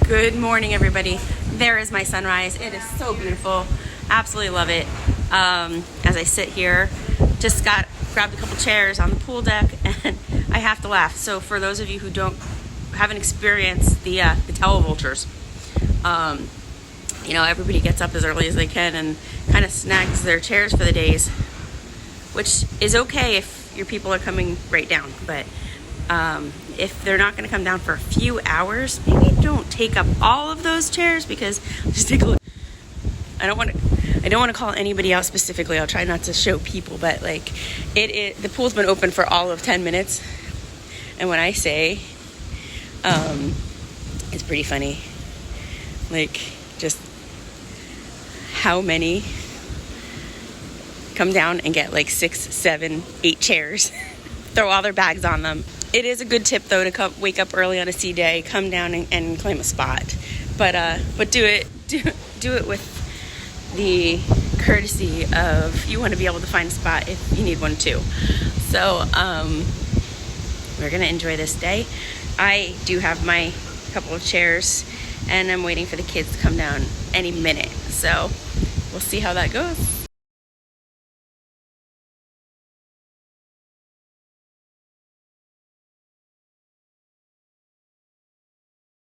Good morning, everybody. There is my sunrise. It is so beautiful. Absolutely love it. As I sit here, just grabbed a couple chairs on the pool deck, and I have to laugh. So for those of you who haven't experienced the towel vultures, everybody gets up as early as they can and kind of snags their chairs for the days, which is okay if your people are coming right down, but if they're not going to come down for a few hours, maybe don't take up all of those chairs, because just take a look. I don't want to call anybody out specifically. I'll try not to show people, but the pool's been open for all of 10 minutes, and when I say it's pretty funny, just how many come down and get 6, 7, 8 chairs, throw all their bags on them. It is a good tip, though, to wake up early on a sea day, come down and claim a spot. But do it with the courtesy of, you want to be able to find a spot if you need one too. So we're gonna enjoy this day. I do have my couple of chairs, and I'm waiting for the kids to come down any minute. So we'll see how that goes.